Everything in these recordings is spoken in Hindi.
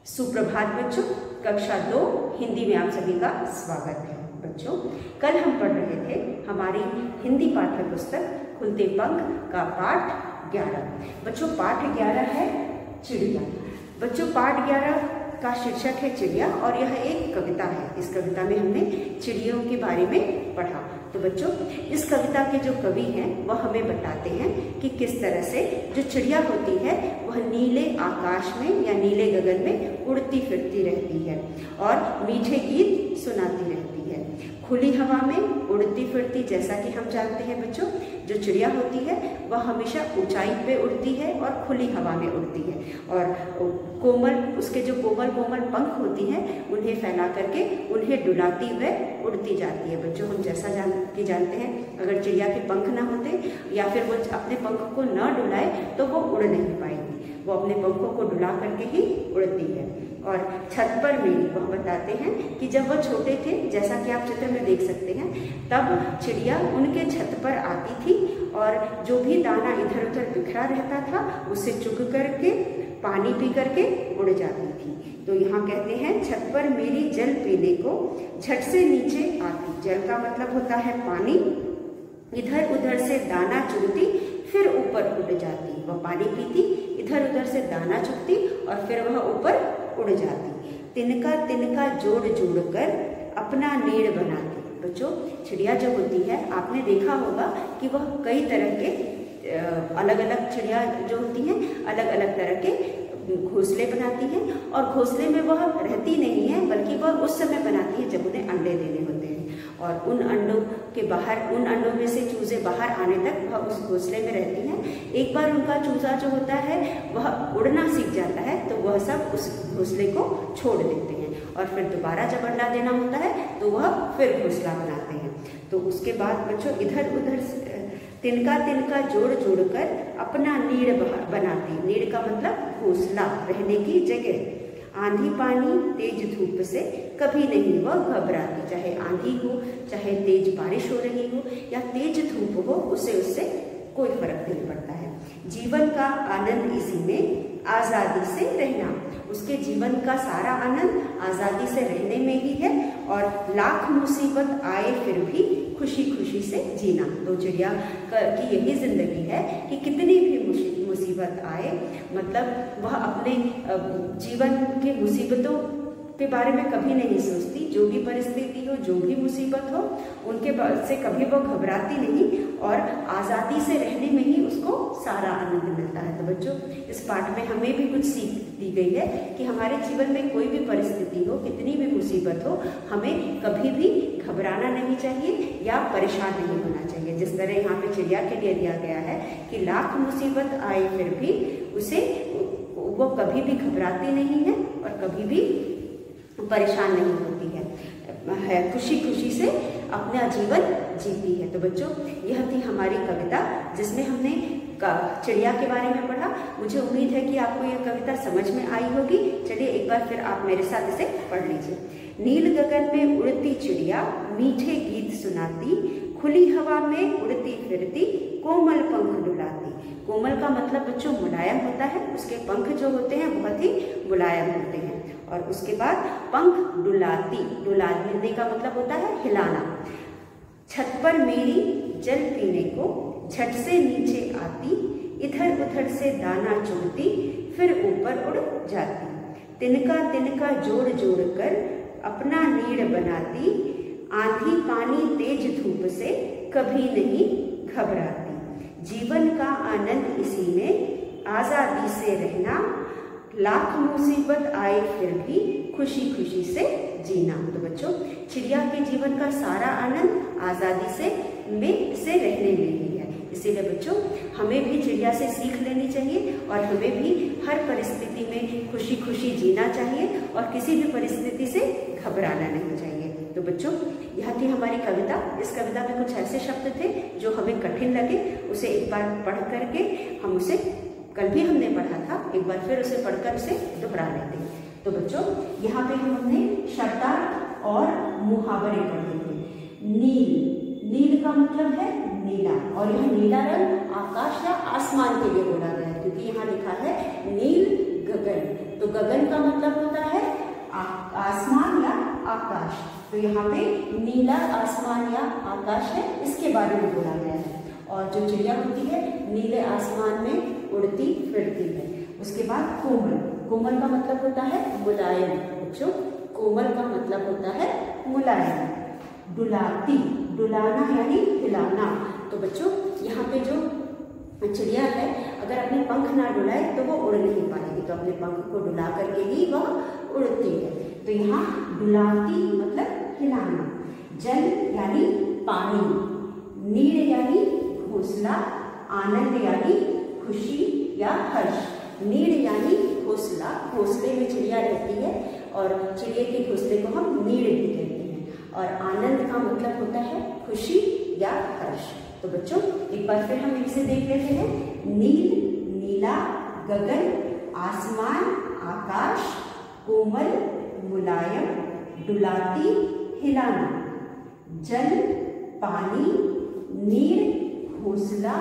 सुप्रभात बच्चों, कक्षा 2 हिंदी में आप सभी का स्वागत है। बच्चों, कल हम पढ़ रहे थे हमारी हिंदी पाठ्य पुस्तक खुलते पंख का पाठ 11। बच्चों, पाठ 11 है चिड़िया। बच्चों, पाठ 11 का शीर्षक है चिड़िया और यह एक कविता है। इस कविता में हमने चिड़ियों के बारे में पढ़ा। तो बच्चों, इस कविता के जो कवि हैं वह हमें बताते हैं कि किस तरह से जो चिड़िया होती है वह नीले आकाश में या नीले गगन में उड़ती फिरती रहती है और मीठे गीत सुनाती रहती है। खुली हवा में उड़ती फिरती, जैसा कि हम जानते हैं बच्चों, जो चिड़िया होती है वह हमेशा ऊंचाई पे उड़ती है और खुली हवा में उड़ती है और कोमल, उसके जो कोमल कोमल पंख होती हैं उन्हें फैला करके उन्हें डुलाती हुए उड़ती जाती है। बच्चों, हम जैसा जानते हैं, अगर चिड़िया के पंख ना होते या फिर वो अपने पंख को न डुलाए तो वो उड़ नहीं पाएगी। वो अपने पंखों को डुला करके ही उड़ती है। और छत पर मेरी, वह बताते हैं कि जब वो छोटे थे, जैसा कि आप चित्र में देख सकते हैं, तब चिड़िया उनके छत पर आती थी और जो भी दाना इधर उधर बिखरा रहता था उसे चुग करके पानी पी करके उड़ जाती थी। तो यहाँ कहते हैं, छत पर मेरी जल पीने को झट से नीचे आती। जल का मतलब होता है पानी। इधर उधर से दाना चुगती फिर ऊपर उड़ जाती। वह पानी पीती, इधर उधर से दाना चुगती और फिर वह ऊपर उड़ जाती। तिनका तिनका जोड़ जोड़ कर अपना नीड़ बनाती। बच्चों, चिड़िया जो होती है, आपने देखा होगा कि वह कई तरह के अलग अलग चिड़िया जो होती हैं अलग अलग तरह के घोंसले बनाती हैं और घोंसले में वह रहती नहीं है, बल्कि वह उस समय बनाती है जब उन्हें अंडे देने होते हैं और उन अंडों के बाहर, उन अंडों में से चूजे बाहर आने तक वह उस घोंसले में रहती हैं। एक बार उनका चूजा जो होता है वह उड़ना सीख जाता है तो वह सब उस घोंसले को छोड़ देते हैं और फिर दोबारा जब अंडा देना होता है तो वह फिर घोंसला बनाते हैं। तो उसके बाद बच्चों, इधर उधर तिनका तिनका जोड़ जोड़ कर अपना नीड़ बनाती। नीड़ का मतलब घोंसला, रहने की जगह। आंधी पानी तेज धूप से कभी नहीं वह घबराती। चाहे आंधी हो, चाहे तेज बारिश हो रही हो या तेज धूप हो, उससे कोई फर्क नहीं पड़ता है। जीवन का आनंद इसी में आजादी से रहना। उसके जीवन का सारा आनंद आजादी से रहने में ही है और लाख मुसीबत आए फिर भी खुशी खुशी से जीना। तो चिड़िया की यही जिंदगी है कि कितनी भी मुसीबत आए, मतलब वह अपने जीवन के मुसीबतों के बारे में कभी नहीं सोचती। जो भी परिस्थिति हो, जो भी मुसीबत हो, उनके से कभी वो घबराती नहीं और आज़ादी से रहने में ही उसको सारा आनंद मिलता है। तो बच्चों, इस पाठ में हमें भी कुछ सीख दी गई है कि हमारे जीवन में कोई भी परिस्थिति हो, कितनी भी मुसीबत हो, हमें कभी भी घबराना नहीं चाहिए या परेशान नहीं होना चाहिए। जिस तरह यहाँ पे चिड़िया के लिए दिया गया है कि लाख मुसीबत आए फिर भी वो कभी भी घबराती नहीं है और कभी भी परेशान नहीं होती है, खुशी खुशी से अपना जीवन जीती है। तो बच्चों, यह थी हमारी कविता जिसमें हमने चिड़िया के बारे में पढ़ा। मुझे उम्मीद है कि आपको यह कविता समझ में आई होगी। चलिए एक बार फिर आप मेरे साथ इसे पढ़ लीजिए। नील गगन में उड़ती चिड़िया मीठे गीत सुनाती, खुली हवा में उड़ती फिरती कोमल पंख डुलाती। कोमल का मतलब बच्चों मुलायम होता है। उसके पंख जो होते हैं बहुत ही मुलायम होते हैं। और उसके बाद पंख डुलाती, डुलाने का मतलब होता है हिलाना। छत पर मेरी जल पीने को झट से नीचे आती, इधर उधर से दाना चुगती फिर ऊपर उड़ जाती। तिनका तिनका जोड़ जोड़ कर अपना नीड़ बनाती, आंधी पानी तेज धूप से कभी नहीं घबराती। जीवन का आनंद इसी में आजादी से रहना, लाख मुसीबत आए फिर भी खुशी खुशी से जीना। तो बच्चों, चिड़िया के जीवन का सारा आनंद आजादी से रहने में ही है। इसीलिए बच्चों, हमें भी चिड़िया से सीख लेनी चाहिए और हमें भी हर परिस्थिति में खुशी खुशी जीना चाहिए और किसी भी परिस्थिति से घबराना नहीं चाहिए। तो बच्चों, यह थी हमारी कविता। इस कविता में कुछ ऐसे शब्द थे जो हमें कठिन लगे, उसे एक बार पढ़ करके हम उसे, कल भी हमने पढ़ा था, एक बार फिर उसे पढ़कर उसे दोहरा लेते हैं। तो बच्चों, यहाँ पे हमने शब्दार्थ और मुहावरे पढ़े थे। नील, नील का मतलब है नीला और यह नीला रंग आकाश या आसमान के लिए बोला गया है क्योंकि यहाँ लिखा है नील गगन। तो गगन का मतलब होता आकाश, तो यहाँ पे नीला आसमान या आकाश है, इसके बारे में बोला गया है। और जो चिड़िया होती है नीले आसमान में उड़ती फिरती है। उसके बाद कोमल, कोमल का मतलब होता है मुलायम बच्चों, कोमल का मतलब होता है मुलायम। डुलाती, डुलाना यानी हिलाना, तो बच्चों यहाँ पे जो चिड़िया है अगर अपने पंख ना डुलाए तो वो उड़ नहीं पाएगी, तो अपने पंख को डुला करके ही वह उड़ती है। तो यहाँ डुलाती मतलब हिलाना। जल यानी पानी, नीड़ यानी घोंसला, आनंद यानी खुशी या हर्ष। नीड़ यानी घोंसला, घोंसले में चिड़िया रहती है और चिड़िया के घोंसले को हम नीड़ भी कहते हैं। और आनंद का मतलब होता है खुशी या हर्ष। तो बच्चों एक बार फिर हम इसे देख लेते हैं। नील नीला, गगन आसमान, आकाश, कोमल मुलायम, डुलाती हिलाना। जल पानी, नीड़ घोंसला,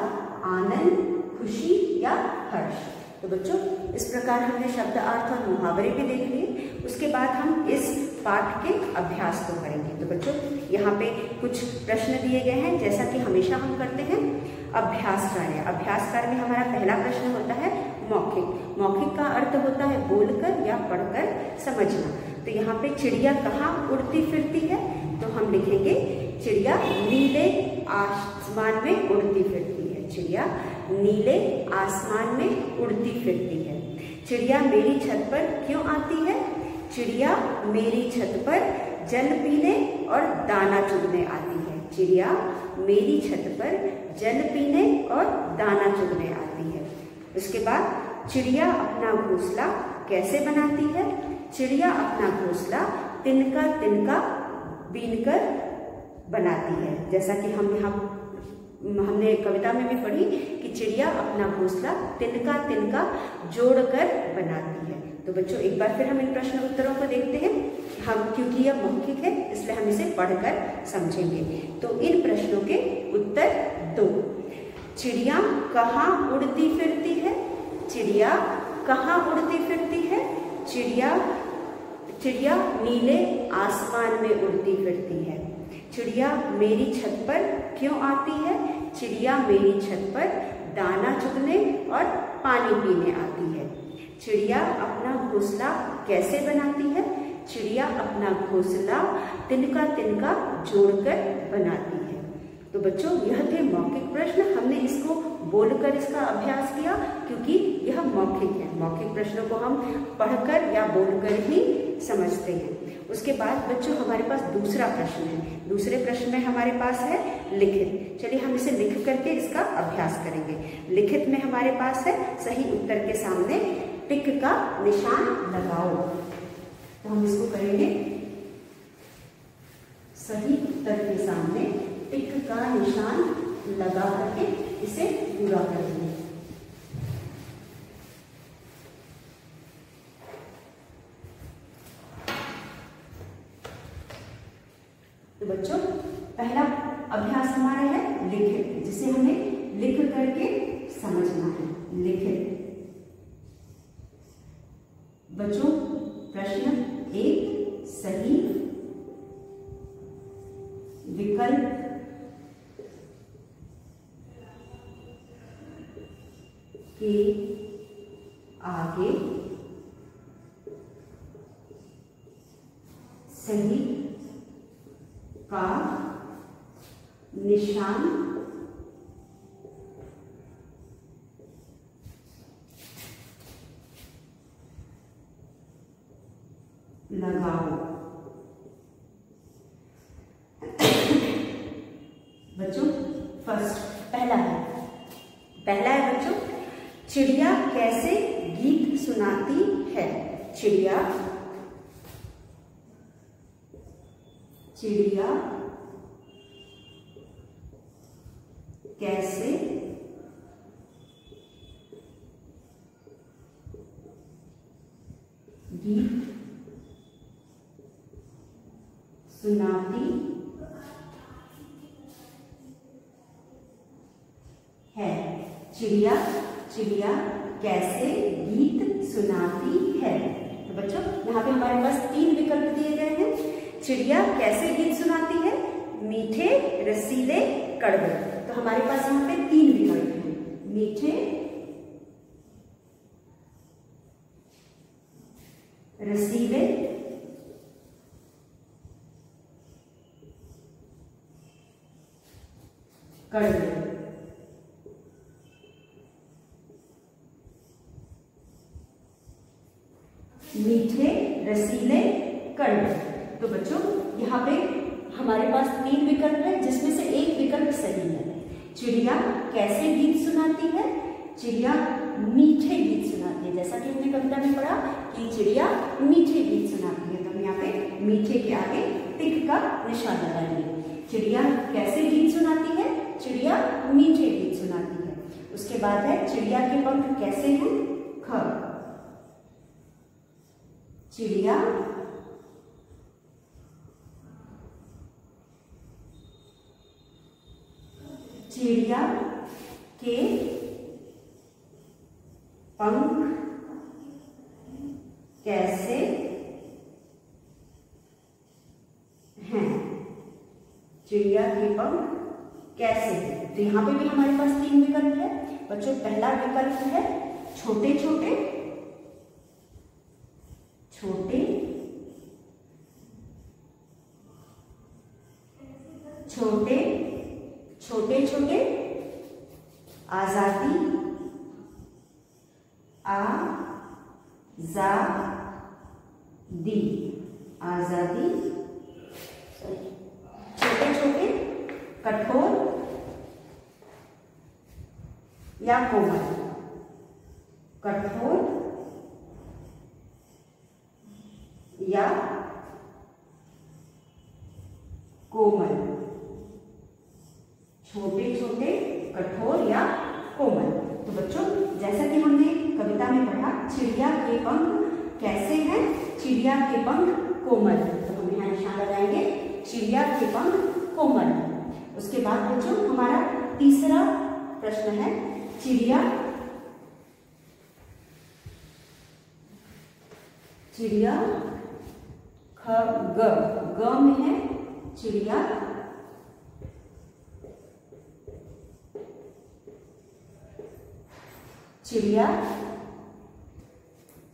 आनंद खुशी या हर्ष। तो बच्चों इस प्रकार हमने शब्द अर्थ और मुहावरे भी देख लिए। उसके बाद हम इस पाठ के अभ्यास को करेंगे। तो बच्चों यहाँ पे कुछ प्रश्न दिए गए हैं, जैसा कि हमेशा हम करते हैं। अभ्यास कार्य, अभ्यास कार्य में हमारा पहला प्रश्न होता है मौखिक। मौखिक का अर्थ होता है बोलकर या पढ़कर समझना। तो यहाँ पे चिड़िया कहाँ उड़ती फिरती है, तो हम लिखेंगे चिड़िया नीले आसमान में उड़ती फिरती है। चिड़िया नीले आसमान में उड़ती फिरती है। चिड़िया मेरी छत पर क्यों आती है? चिड़िया मेरी छत पर जल पीने और दाना चुगने आती है। चिड़िया मेरी छत पर जल पीने और दाना चुगने आती है। उसके बाद चिड़िया अपना घोंसला कैसे बनाती है? चिड़िया अपना घोंसला तिनका तिनका बीनकर बनाती है। जैसा कि हमने कविता में भी पढ़ी कि चिड़िया अपना घोंसला तिनका तिनका जोड़कर बनाती है। तो बच्चों एक बार फिर हम इन प्रश्न उत्तरों को देखते हैं। हम क्योंकि यह मौखिक है इसलिए हम इसे पढ़कर समझेंगे। तो इन प्रश्नों के उत्तर दो। चिड़िया कहाँ उड़ती फिरती है? चिड़िया कहाँ उड़ती फिरती है? चिड़िया नीले आसमान में उड़ती फिरती है। चिड़िया मेरी छत पर क्यों आती है? चिड़िया मेरी छत पर दाना चुगने और पानी पीने आती है। चिड़िया अपना घोंसला कैसे बनाती है? चिड़िया अपना घोंसला तिनका तिनका जोड़कर बनाती है। तो बच्चों यह थे मौखिक प्रश्न। हमने इसको बोलकर इसका अभ्यास किया क्योंकि यह मौखिक है। मौखिक प्रश्नों को हम पढ़कर या बोलकर ही समझते हैं। उसके बाद बच्चों हमारे पास दूसरा प्रश्न है। दूसरे प्रश्न में हमारे पास है लिखित। चलिए हम इसे लिख करके इसका अभ्यास करेंगे। लिखित में हमारे पास है सही उत्तर के सामने टिक का निशान लगाओ। तो हम इसको करेंगे, सही उत्तर के सामने टिक का निशान लगा करके इसे पूरा करेंगे। तो बच्चों पहला अभ्यास हमारा है लिखित, जिसे हमें लिख करके समझना है। लिखित बच्चों प्रश्न 1 सही विकल्प के आगे सही का निशान लगाओ। बच्चों फर्स्ट पहला है बच्चों, चिड़िया कैसे गीत सुनाती है? चिड़िया कैसे गीत सुनाती है? चिड़िया कैसे गीत सुनाती है? तो बच्चों यहाँ पे हमारे पास 3 विकल्प दिए गए हैं। चिड़िया कैसे गीत सुनाती है? मीठे, रसीले, कड़वे। तो हमारे पास यहाँ पे 3 विकल्प हैं, मीठे, रसीले, कड़वे। मीठे, रसीले, कड़वे। तो बच्चों यहाँ पे हमारे पास 3 विकल्प है, जिसमें से एक विकल्प सही है। चिड़िया कैसे गीत सुनाती है? चिड़िया मीठे गीत सुनाती है। जैसा कि हमने कविता में पढ़ा कि चिड़िया मीठे गीत सुनाती है, तो हम यहाँ पे मीठे के आगे टिक का निशान लगाएंगे। चिड़िया कैसे गीत सुनाती है? चिड़िया मीठे गीत सुनाती है। उसके बाद है चिड़िया के पंख कैसे हैं? ख। चिड़िया चिड़िया के पंख कैसे हैं? चिड़िया के पंख कैसे हैं? तो यहाँ पे भी हमारे पास 3 विकल्प है बच्चों। पहला विकल्प है छोटे छोटे, छोटे छोटे, छोटे छोटे, आजादी, आजादी, आजादी, छोटे छोटे, कठोर या कोमल, कठोर या कोमल, छोटे छोटे, कठोर या कोमल। तो बच्चों जैसा कि हमने कविता में पढ़ा, चिड़िया के पंख कैसे हैं? चिड़िया के पंख कोमल। तो हम यहाँ निशान लगाएंगे, चिड़िया के पंख कोमल। उसके बाद बच्चों हमारा तीसरा प्रश्न है, चिड़िया चिड़िया ख ग में है चिड़िया चिड़िया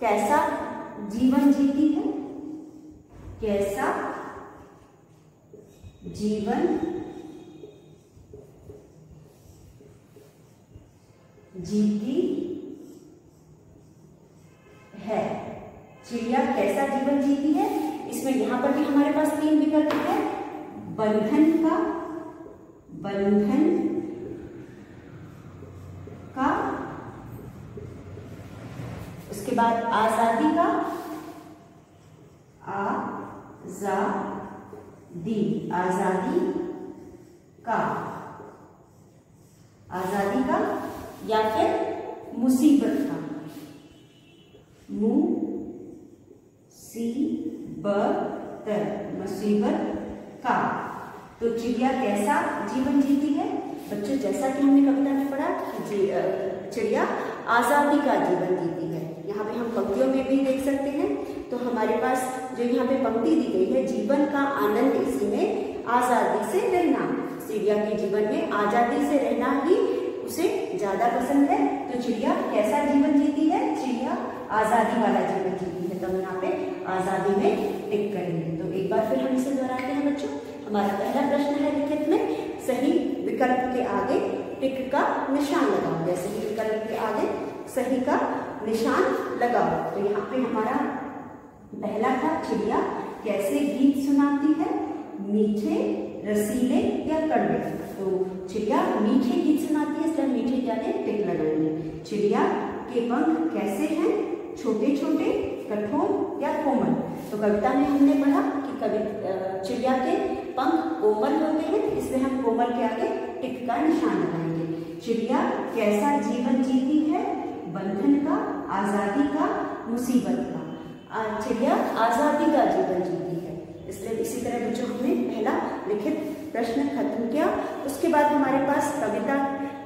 कैसा जीवन जीती है? कैसा जीवन जीती है? चिड़िया कैसा जीवन जीती है? इसमें यहां पर भी हमारे पास 3 विकल्प है, बंधन का, बंधन का, उसके बाद आजादी का, आजादी, आजादी का, आजादी का, या फिर मुसीबत का, मुसीबत का। तो चिड़िया कैसा जीवन जीती है? बच्चों जैसा कि हमने कविता में पढ़ा कि चिड़िया आजादी का जीवन जीती है। यहाँ पे हम पंक्तियों में भी देख सकते हैं। तो हमारे पास जो यहाँ पे पंक्ति दी गई है, जीवन का आनंद इसी में आजादी से रहना। चिड़िया के जीवन में आजादी से रहना ही उसे ज्यादा पसंद है। तो चिड़िया कैसा जीवन जीती है? चिड़िया आजादी वाला जीवन जीती है। तो हम यहाँ पे आजादी में टिक करेंगे। तो एक बार फिर हम इसे दोहराते हैं बच्चों। हमारा पहला प्रश्न है लिखित में, सही विकल्प के आगे टिक का निशान लगाओ। जैसे ही विकल्प के आगे सही का निशान लगाओ। तो यहाँ पे हमारा पहला था, चिड़िया कैसे गीत सुनाती है? मीठे, रसीले या कड़वे? तो चिड़िया मीठे गीत सुनाती है, इसलिए मीठे के आगे टिक लगाएंगे। चिड़िया के पंख कैसे हैं? छोटे छोटे, कठोर या कोमल? तो कविता में हमने पढ़ा कि चिड़िया के पंख कोमल होते हैं, इसलिए हम कोमल के आगे टिक का निशान लगाएंगे। चिड़िया कैसा जीवन जीती है? बंधन का, आजादी का, मुसीबत का? चिड़िया आजादी का जीवन जीती है। इसलिए इसी तरह बच्चों हमने पहला लिखित प्रश्न खत्म किया। उसके बाद हमारे पास कविता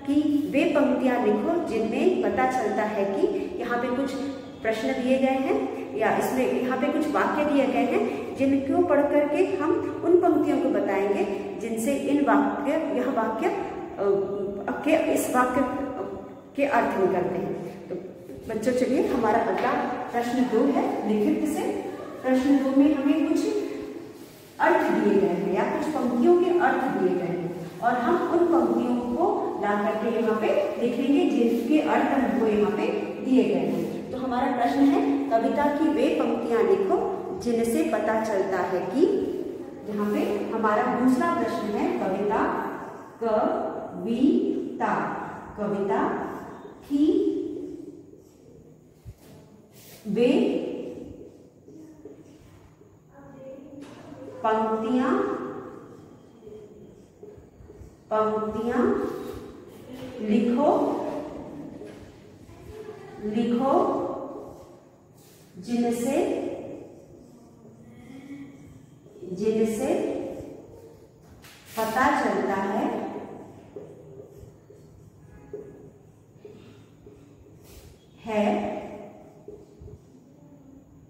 की वे पंक्तियां लिखो जिनमें पता चलता है कि यहाँ पे कुछ प्रश्न दिए गए हैं या इसमें यहाँ पे कुछ वाक्य दिए गए हैं जिनको पढ़ करके हम उन पंक्तियों को बताएंगे जिनसे इन वाक्य यह वाक्य के इस वाक्य के अर्थ निकलते हैं। तो बच्चों चलिए हमारा अगला प्रश्न 2 है लिखित से। प्रश्न 2 में हमें कुछ अर्थ दिए गए हैं या कुछ पंक्तियों के अर्थ दिए गए हैं और हम उन पंक्तियों को ला करके यहाँ पे लिखेंगे जिनके अर्थ हमको यहाँ पे दिए गए हैं। तो हमारा प्रश्न है कविता की वे पंक्तियां लिखो जिनसे पता चलता है कि, यहाँ पे हमारा दूसरा प्रश्न है कविता कविता की वे पंक्तियां लिखो जिनसे पता चलता है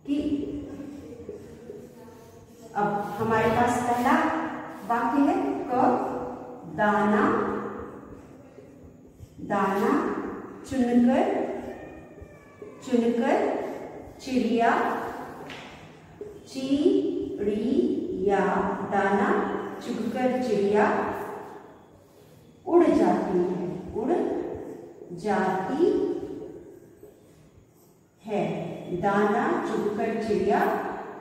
कि, अब हमारे पास पहला वाक्य है दाना चुनकर चिड़िया दाना चुगकर चिड़िया उड़ जाती है दाना चुगकर चिड़िया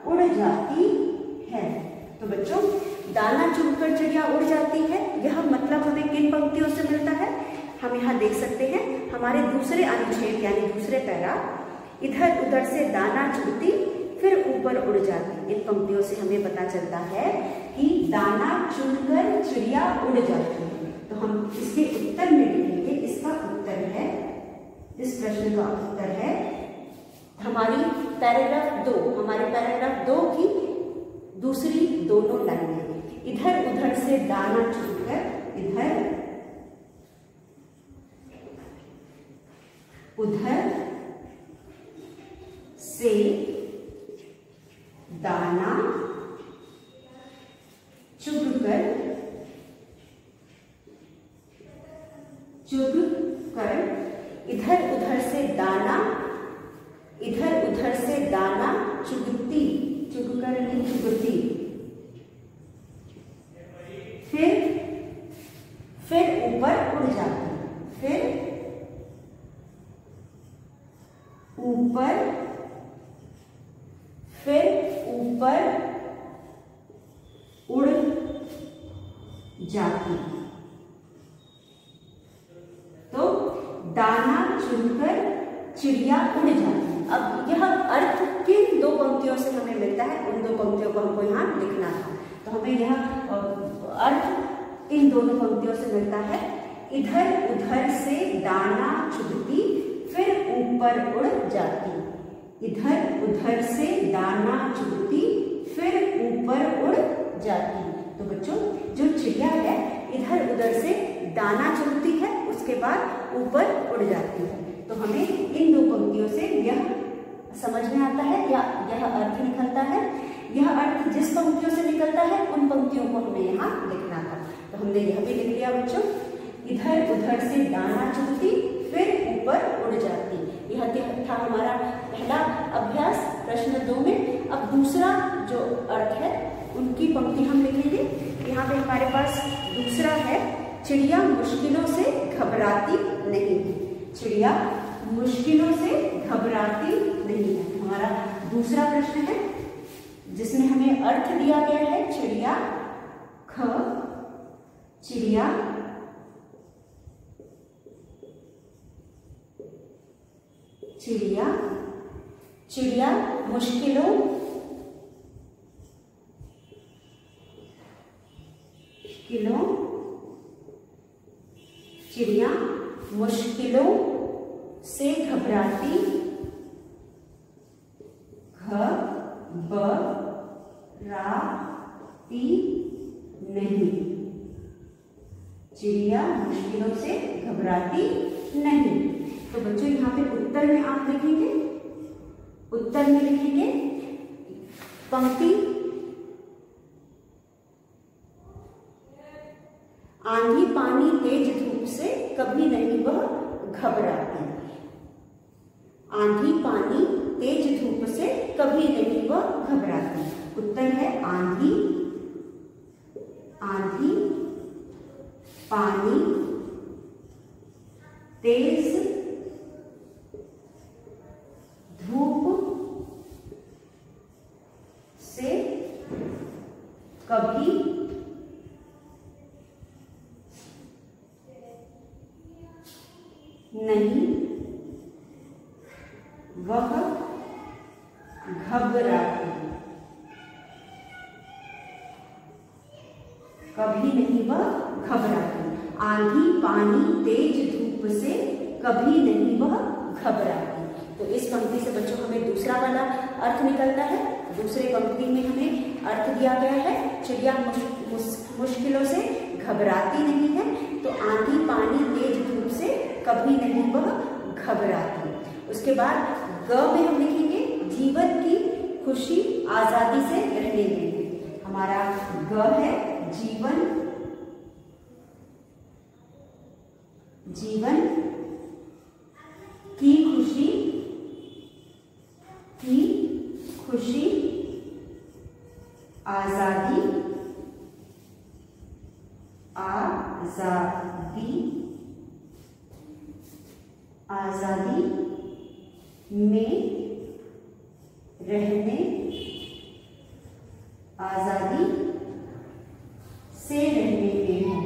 उड़ जाती है। तो बच्चों दाना चुगकर चिड़िया उड़ जाती है यह मतलब हमें किन पंक्तियों से मिलता है? हम यहाँ देख सकते हैं हमारे दूसरे अनुच्छेद यानी दूसरे पैरा, इधर उधर से दाना चुगती फिर ऊपर उड़ जाती। इन पंक्तियों से हमें पता चलता है कि दाना चुगकर चिड़िया उड़ जाती है। तो हम इसके उत्तर में लिखेंगे, इसका उत्तर है, इस प्रश्न का उत्तर है हमारी पैराग्राफ 2, हमारे पैराग्राफ 2 की दूसरी दोनों लाइनें। इधर उधर से दाना चुगकर, इधर उधर से दाना चुगकर इधर उधर से दाना, इधर उधर से दाना चुगती, चुगकर नहीं चुगती, फिर ऊपर उड़ जाती, फिर ऊपर उड़ जाती। तो दाना चुनकर चिड़िया उड़ जाती। अब यह अर्थ किन दो पंक्तियों से हमें मिलता है, उन दो पंक्तियों को हमको यहाँ लिखना था। तो हमें यह अर्थ इन दोनों पंक्तियों से मिलता है, इधर उधर से दाना चुगती फिर ऊपर उड़ जाती, इधर उधर से दाना चुगती फिर ऊपर उड़ जाती। तो बच्चों जो चिड़िया है इधर उधर से दाना चुगती है, उसके बाद ऊपर उड़ जाती है। तो हमें इन दो पंक्तियों से यह समझ में आता है या यह अर्थ निकलता है। यह अर्थ जिस पंक्तियों से निकलता है उन पंक्तियों को हमें यहाँ लिखना था। तो हमने यह भी लिख लिया बच्चों, इधर उधर से दाना चुगती फिर ऊपर उड़ जाती। यह था हमारा पहला अभ्यास प्रश्न 2 में। अब दूसरा जो अर्थ है उनकी पंक्ति हम लिखेंगे। यहाँ पे हमारे पास दूसरा है, चिड़िया मुश्किलों से घबराती नहीं है, चिड़िया मुश्किलों से घबराती नहीं है। हमारा दूसरा प्रश्न है जिसमें हमें अर्थ दिया गया है, चिड़िया चिड़िया मुश्किलों चिड़िया मुश्किलों से घबराती नहीं, चिड़िया मुश्किलों से घबराती नहीं। तो बच्चों यहाँ पे उत्तर में आप लिखेंगे, उत्तर में लिखेंगे पंक्ति, आंधी पानी तेज धूप से कभी नहीं वह घबराती। आंधी पानी तेज धूप से कभी नहीं वह घबराती। उत्तर है आंधी, आंधी पानी तेज धूप से कभी नहीं वह घबराती। कभी नहीं वह घबराती। आंधी पानी तेज धूप से कभी नहीं वह घबराती। तो इस पंक्ति से बच्चों हमें दूसरा वाला अर्थ निकलता है। दूसरे पंक्ति में हमें अर्थ दिया गया है चिड़िया मुश्किलों से घबराती नहीं है। तो आंधी पानी तेज धूप से कभी नहीं वह घबराती। उसके बाद ग में हम लिखेंगे जीवन की खुशी आजादी से रहने में। हमारा ग है जीवन, जीवन की खुशी, की खुशी आजादी, आजादी, आजादी में रहने, आजादी से रहने में है,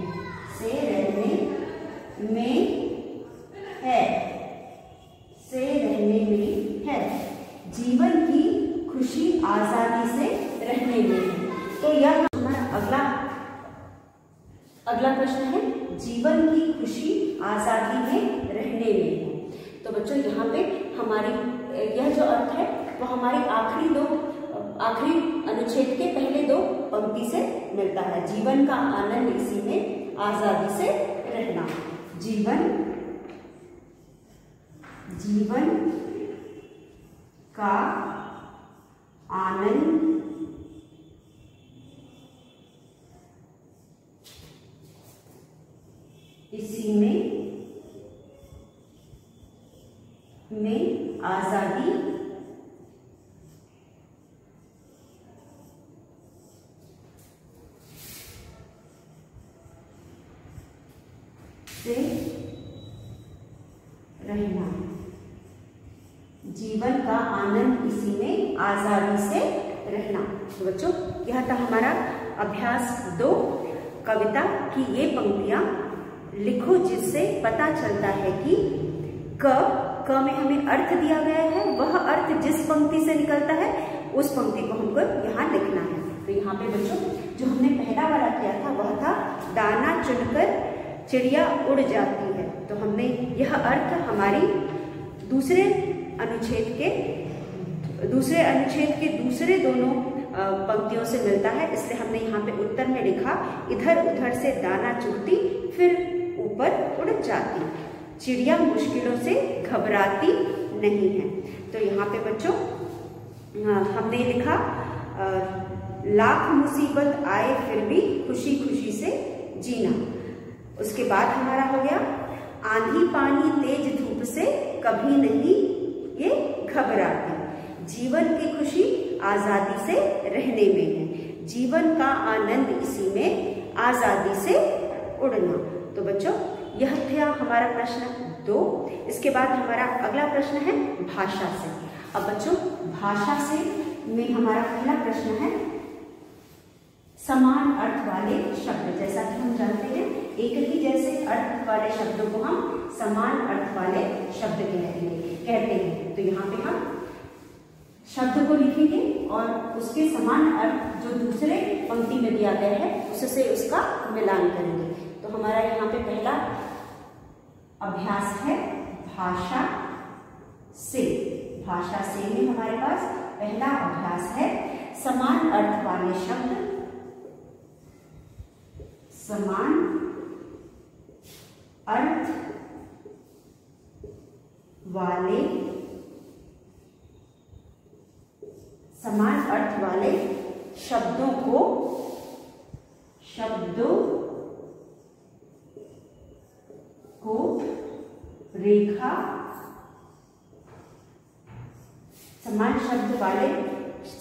से रहने में है, से रहने में है। जीवन की खुशी आजादी से रहने में है। तो यह हमारा अगला प्रश्न है जीवन की खुशी आजादी में रहने में है। तो बच्चों यहाँ पे हमारी यह जो अर्थ है वो हमारी आखिरी अनुच्छेद के पहले दो पंक्ति से मिलता है। जीवन का आनंद इसी में आजादी से रहना। जीवन, जीवन का आनंद इसी में आजादी से रहना। जीवन का आनंद इसी में आजादी से रहना। तो बच्चों यह था हमारा अभ्यास 2 कविता की ये पंक्तियां लिखो जिससे पता चलता है कि क में हमें अर्थ दिया गया है, वह अर्थ जिस पंक्ति से निकलता है उस पंक्ति को हमको यहाँ लिखना है। तो यहाँ पे बच्चों जो हमने पहला वाला किया था वह था दाना चुनकर चिड़िया उड़ जाती है। तो हमने यह अर्थ हमारी दूसरे अनुच्छेद के दूसरे दोनों पंक्तियों से मिलता है, इसलिए हमने यहाँ पे उत्तर में लिखा इधर उधर से दाना चुगती फिर ऊपर उड़ जाती, चिड़िया मुश्किलों से घबराती नहीं है। तो यहाँ पे बच्चों हमने लिखा लाख मुसीबत आए फिर भी खुशी खुशी से जीना। उसके बाद हमारा हो गया आंधी पानी तेज धूप से कभी नहीं ये घबराती, जीवन की खुशी आजादी से रहने में है, जीवन का आनंद इसी में आजादी से उड़ना। तो बच्चों यह था हमारा प्रश्न 2। इसके बाद हमारा अगला प्रश्न है भाषा से। अब बच्चों भाषा से में हमारा पहला प्रश्न है समान अर्थ वाले शब्द। जैसा कि हम जानते हैं एक ही जैसे अर्थ वाले शब्दों को हम समान अर्थ वाले शब्द कहते हैं। तो यहाँ पे हम शब्द को लिखेंगे और उसके समान अर्थ जो दूसरे पंक्ति में दिया गया है उससे उसका मिलान करेंगे। तो हमारा यहाँ पे पहला अभ्यास है भाषा से। भाषा से में हमारे पास पहला अभ्यास है समान अर्थ वाले शब्द, समान अर्थ वाले समान अर्थ वाले शब्दों को रेखा,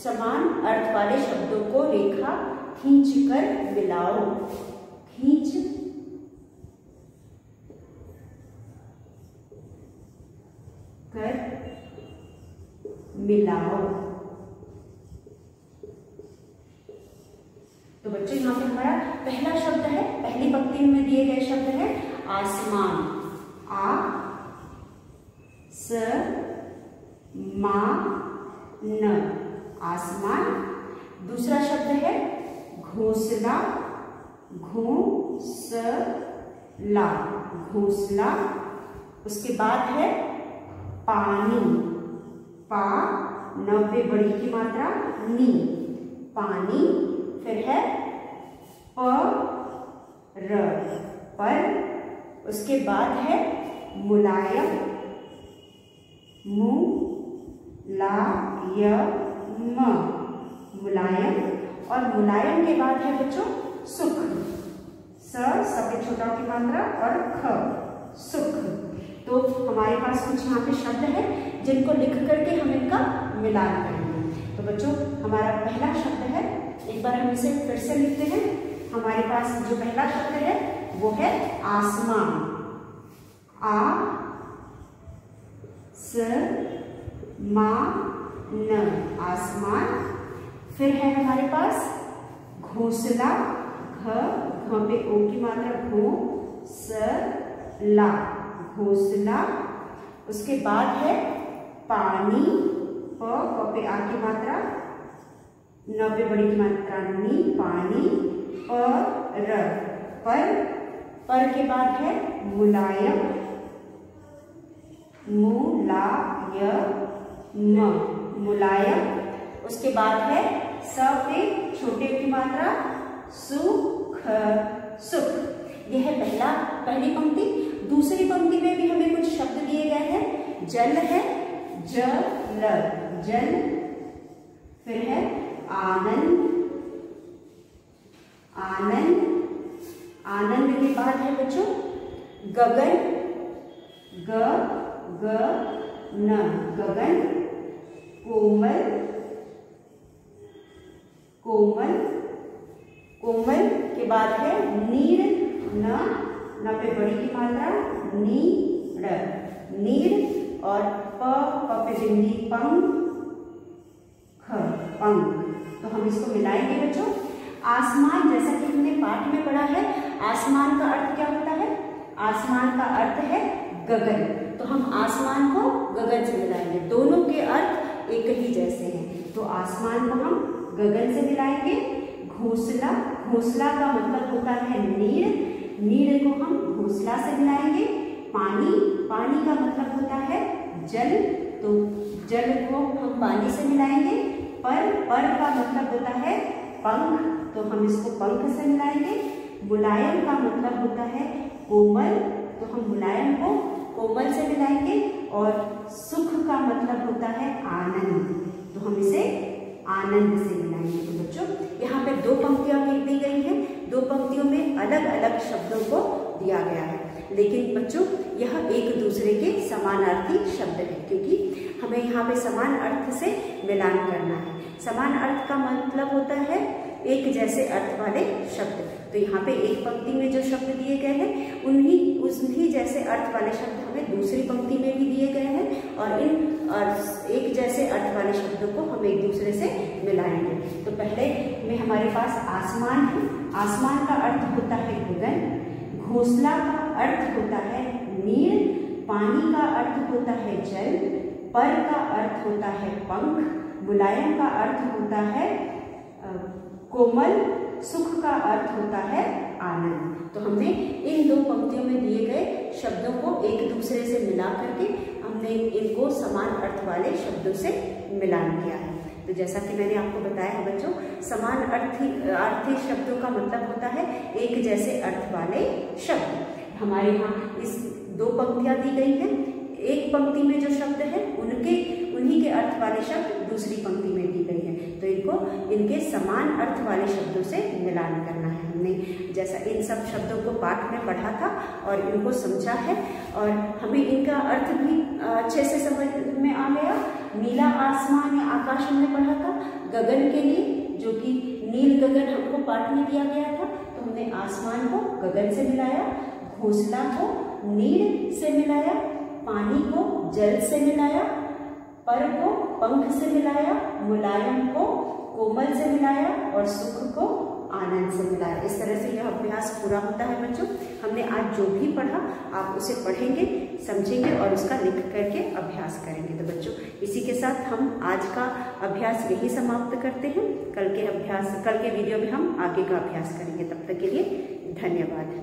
समान अर्थ वाले शब्दों को रेखा खींचकर मिलाओ, खींच कर मिलाओ। तो बच्चों यहाँ पे हमारा पहला शब्द है, पहली पंक्ति में दिए गए शब्द है आसमान, आ स मा न, आसमान। दूसरा शब्द है घोंसला, घोंसला, घोंसला। उसके बाद है पानी, पा न पे बड़ी की मात्रा नी, पानी। फिर है पर। उसके बाद है मुलायम, मुलायम। और मुलायम के बाद है बच्चों सुख, सबसे छोटा की मात्रा और ख, सुख। तो हमारे पास कुछ यहाँ पे शब्द है जिनको लिख करके हम इनका मिलान करेंगे। तो बच्चों हमारा पहला शब्द है, एक बार हम इसे फिर से लिखते हैं। हमारे पास जो पहला शब्द है वो है आसमान, आ स मा न, आसमान। फिर है हमारे पास घोंसला, घ पे ओ की मात्रा, घो स ला, घोंसला। उसके बाद है पानी, प पे आ की मात्रा, न पे बड़ी की मात्रा नी, पानी। पर के बाद है मुलायम, मुलायम। उसके बाद है स पे छोटे की मात्रा, सुख, सुख। यह है पहली पंक्ति। दूसरी पंक्ति में भी हमें कुछ शब्द दिए गए हैं। जल है, जल। फिर है आनंद, आनंद के बाद है बच्चों गगन, गगन। कोमल के बाद है नीर, न पे बड़ी की मात्रा नीर। और प पे बिंदी पंख, तो हम इसको मिलाएंगे बच्चों। आसमान, जैसा कि हमने पाठ में पढ़ा है, आसमान का अर्थ क्या होता है? आसमान का अर्थ है गगन। तो हम आसमान को गगन से मिलाएंगे, दोनों के अर्थ एक ही जैसे हैं। तो आसमान को हम गगन से मिलाएंगे। घोंसला, घोंसला का मतलब होता है नीर, नीर को हम घोंसला से मिलाएंगे। पानी, पानी का मतलब होता है जल, तो जल को हम पानी से मिलाएंगे। पर का मतलब होता है पंख, तो हम इसको पंख से मिलाएंगे। मुलायम का मतलब होता है कोमल, तो हम मुलायम को कोमल से मिलाएंगे। और सुख का मतलब होता है आनंद, तो हम इसे आनंद से मिलाएंगे। तो बच्चों यहाँ पे दो पंक्तियां दी गई हैं, दो पंक्तियों में अलग अलग शब्दों को दिया गया है, लेकिन बच्चों यह एक दूसरे के समानार्थी शब्द है, क्योंकि हमें यहाँ पे समान अर्थ से मिलान करना है। समान अर्थ का मतलब होता है एक जैसे अर्थ वाले शब्द। तो यहाँ पे एक पंक्ति में जो शब्द दिए गए हैं उन्हीं जैसे अर्थ वाले शब्द हमें दूसरी पंक्ति में भी दिए गए हैं, और इन एक जैसे अर्थ वाले शब्दों को हम एक दूसरे से मिलाएंगे। तो पहले में हमारे पास आसमान है, आसमान का अर्थ होता है गगन। घोंसला का अर्थ होता है नीर, पानी का अर्थ होता है जल, पर का अर्थ होता है पंख, मुलायम का अर्थ होता है कोमल, सुख का अर्थ होता है आनंद। तो हमने इन दो पंक्तियों में दिए गए शब्दों को एक दूसरे से मिला करके हमने इनको समान अर्थ वाले शब्दों से मिलान किया है। तो जैसा कि मैंने आपको बताया है बच्चों, समान अर्थी शब्दों का मतलब होता है एक जैसे अर्थ वाले शब्द। हमारे यहाँ इस दो पंक्तियां दी गई हैं, एक पंक्ति में जो शब्द है उन्हीं के अर्थ वाले शब्द दूसरी पंक्ति में दी गई है। तो इनको इनके समान अर्थ वाले शब्दों से मिलान करना है। हमने जैसा इन सब शब्दों को पाठ में पढ़ा था और इनको समझा है और हमें इनका अर्थ भी अच्छे से समझ में आ गया। नीला आसमान या आकाश हमने पढ़ा था, गगन के लिए जो कि नील गगन हमको पाठ में दिया गया था, तो हमने आसमान को गगन से मिलाया, घोंसला को नील से मिलाया, पानी को जल से मिलाया, पर को पंख से मिलाया, मुलायम को कोमल से मिलाया और सुख को आनंद से मिलाया। इस तरह से यह अभ्यास पूरा होता है बच्चों। हमने आज जो भी पढ़ा आप उसे पढ़ेंगे, समझेंगे और उसका लिख करके अभ्यास करेंगे। तो बच्चों इसी के साथ हम आज का अभ्यास यही समाप्त करते हैं। कल के वीडियो में हम आगे का अभ्यास करेंगे। तब तक के लिए धन्यवाद।